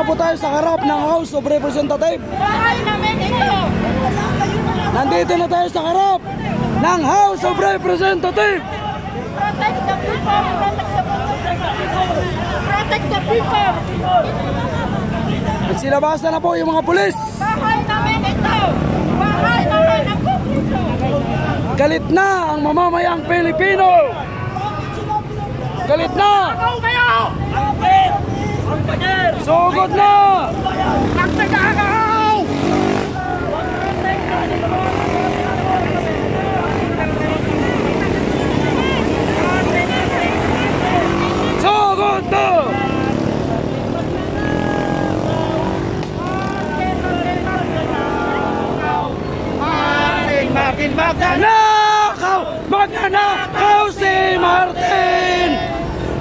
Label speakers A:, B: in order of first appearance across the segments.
A: po tayo sa harap ng House of Representatives.
B: Bahay namin ito!
A: Nandito na tayo sa harap ng House of Representatives.
B: Protect the people! Protect the people!
A: Nagsilabasan na po yung mga pulis.
B: Bahay namin ito! Bahay namin ang pupuso!
A: Galit na ang mamamayang Pilipino. Galit na!
B: Ako kayo!
A: Sugod na!
B: Ang nag-aagaw!
A: Sugod na!
B: Martin Magnanakaw!
A: Nakaw! Magnanakaw si Martin!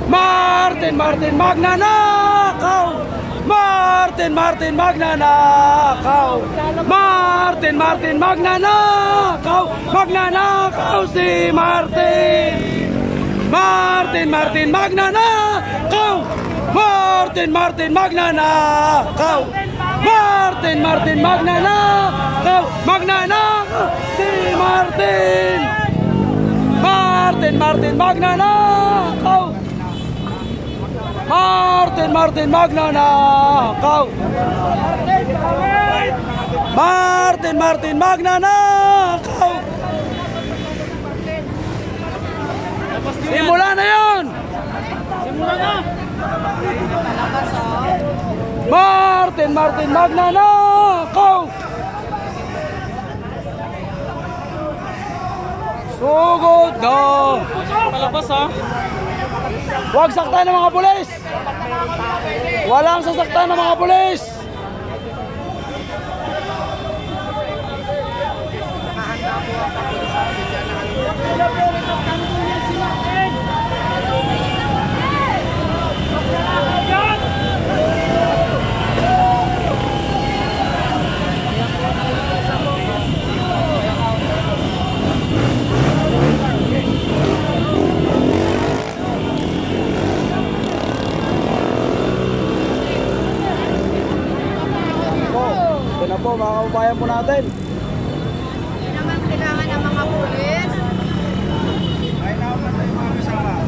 A: Martin Magnanakaw! Martin Magnanakaw! Martin Magnanakaw! Magnanakaw si Martin! Martin Magnanakaw! Martin Magnanakaw! Martin Magnanakaw! Magnanakaw si Martin! Martin Magnanakaw! Martin Magnanakaw! Martin Magnanakaw! Simula na yun!
B: Simula na!
A: Martin Magnanakaw! Sugod na!
B: Palabas ha!
A: Huwag saktan ng mga pulis! Walang sasaktan ng mga pulis! Ito na po, mga kababayan po natin.
B: Hindi naman kailangan ng mga pulis.
C: Ay naman tayo mga kasama.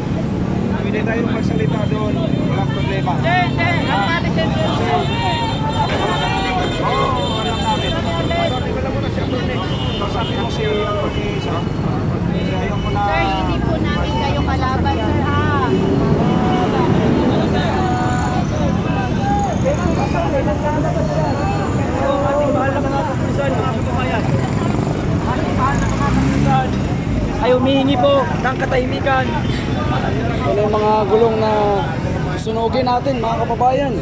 C: Pwede tayo magsalita doon. Walang problema.
B: Hindi. Ang malisin po.
C: Oo, alam namin. Wala mo na si Atty. Sabi mo si Atty. Ayaw mo na...
B: Sir, hindi po namin kayo kalaban, sir ha.
D: Ay humihingi po ng katahimikan.
A: Ito yung mga gulong na sunugin natin, mga kababayan.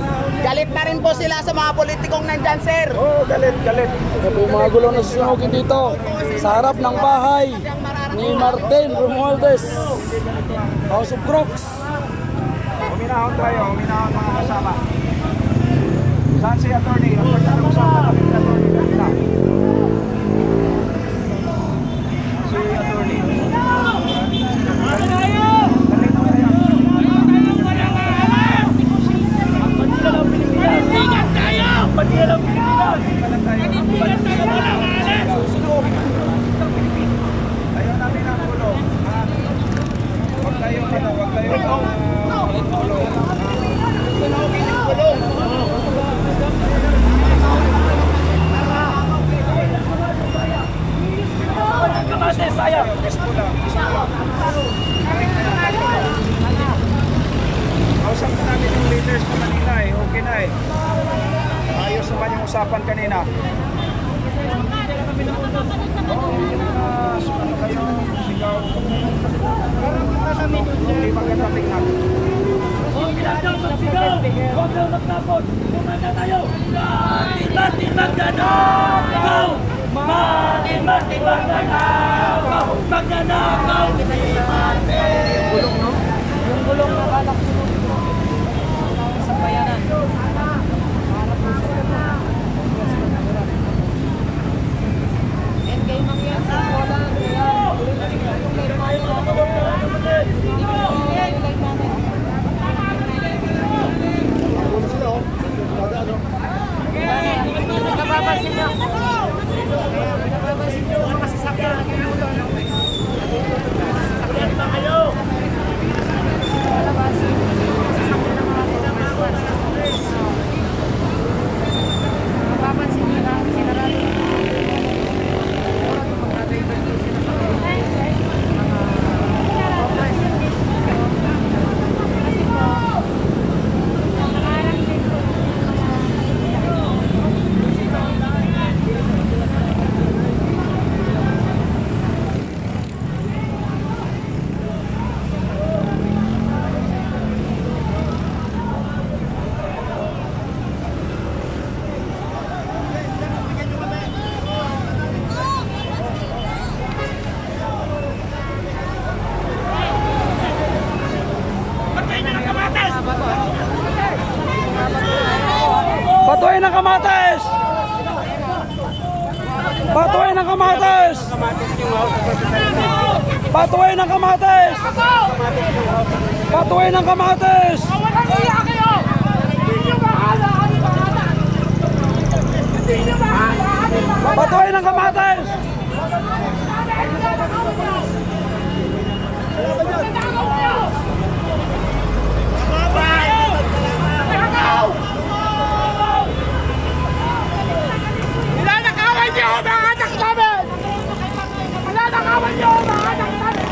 D: Galit na rin po sila sa mga politikong nandyan, sir.
A: Oh, galit. Ito yung mga gulong na sunugin dito sa harap ng bahay ni Martin Romualdez, House of Crooks.
C: Uminahon tayo. Uminahon mga kasama. Saan si Atty.? Ang pagkakasapan namin si Atty. kanina. Si Atty. Ayaw namin ang tulong. Huwag tayo Kausap na namin yung leaders ko kanina eh. Okay na eh. Ayos naman yung usapan kanina. Ano kayo? Sigaw. Hindi maganda tingnan.
D: Huwag daw magtapon. Kumanda tayo. Martin Magnanakaw! Martin Magnanakaw! Magnanakaw!
C: Gulong no?
D: Yung gulong na balak sunod sa bayanan.
B: Endgame ang yan sa bola.
A: Patuloy ng kamatis! Patuloy ng kamatis!
B: Walang iya kayo! Hindi nyo bahala! Hindi nyo bahala!
A: Patuloy ng kamatis!
B: Nilalakawan niyo mga anak namin! Nilalakawan niyo mga anak namin!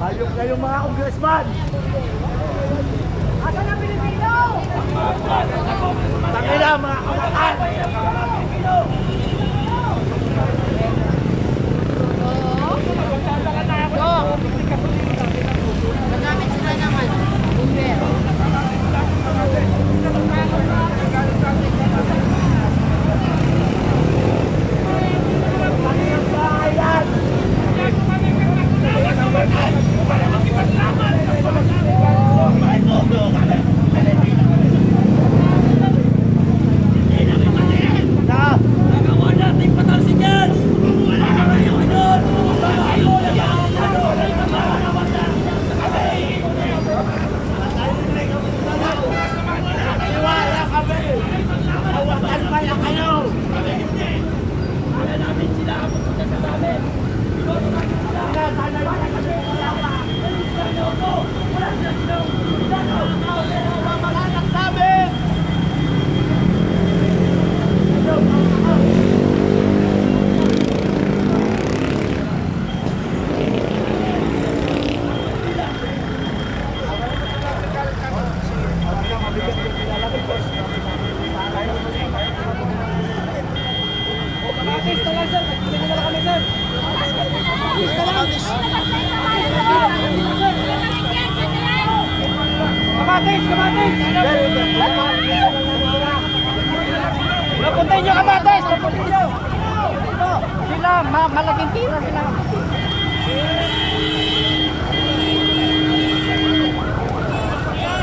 C: Ayok kayo mga congressman!
B: Asa na Pilipino?
C: Tangina mga kamatan!
B: Nagamit sila naman. Bumbero.
D: Kamatis! Kamatis! Napunta nyo kamatis! Napunta nyo! Sila, malaking tira sila.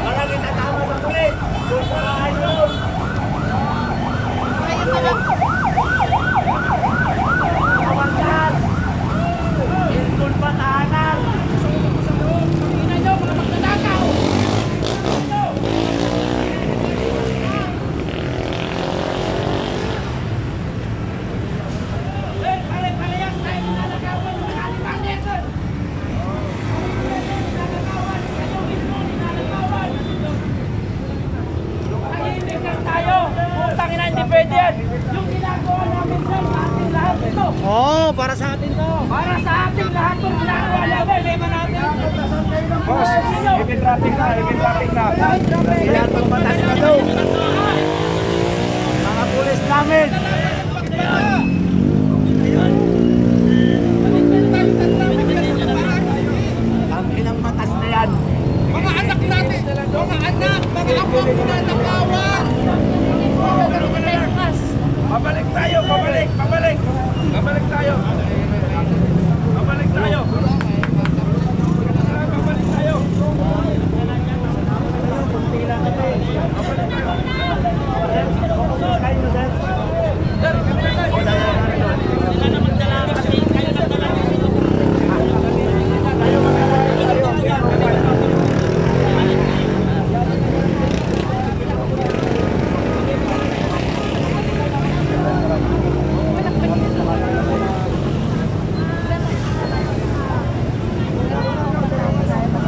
C: Maraming natama sa tulis! Kusarahan yun!
B: Ayun na lang.
C: Kawangan! Ilkul patahanan!
B: Tingnan nyo, mga magdadakaw.
D: Yung ginagawa namin sir, sa ating lahat ito. Oo, para sa atin to. Para sa ating lahat itong ginagawa namin. Problema natin.
C: Boss, even traffic na, even traffic na. Yan pang batas na daw. Mga pulis namin. Ang inang batas na yan.
B: Mga anak natin, mga anak, mga apo na nakawan.
C: Pabalik tayo, pabalik, pabalik. Pabalik tayo. Pabalik tayo. Pabalik tayo.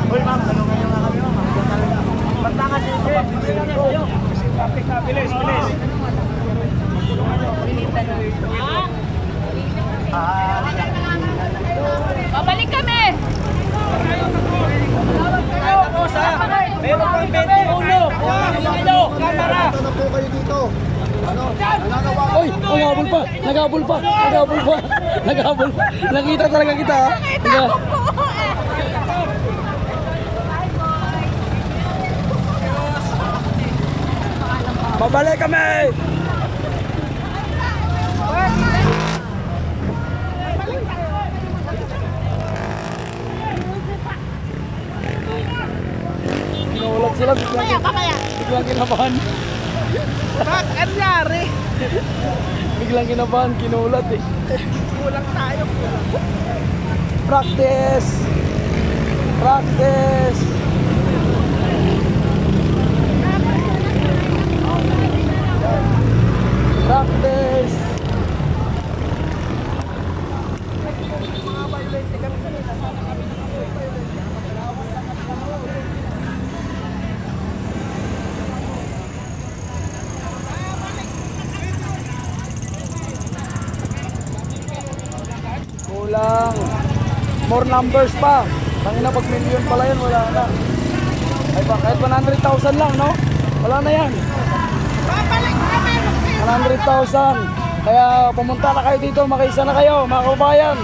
C: Hoy ma'am, tulungan niyo nga kami ma'am. Ba't na kasi ito? Traffic na, bilis, bilis.
B: Babalik kami.
D: Tapos ha, meron pang 21. Kamera.
E: Punta na po kayo dito. Ano?
A: Oy, naghabol pa. Naghabol pa. Naghabol pa. Naghabol pa. Nakita talaga kita, ha? Babalik kami! Kinulat sila, biglang kinabahan.
B: Anyari?
A: Biglang kinabahan, kinulat eh.
B: Kulang tayo.
A: Practice! Practice! Practice! Kulang. More numbers pa. Tangina pag million pala yan, wala na. Ay ba, kahit 100,000 lang, no? Wala na yan. 100,000. Kaya pumunta na kayo dito, makiisa na kayo, mga kabayan.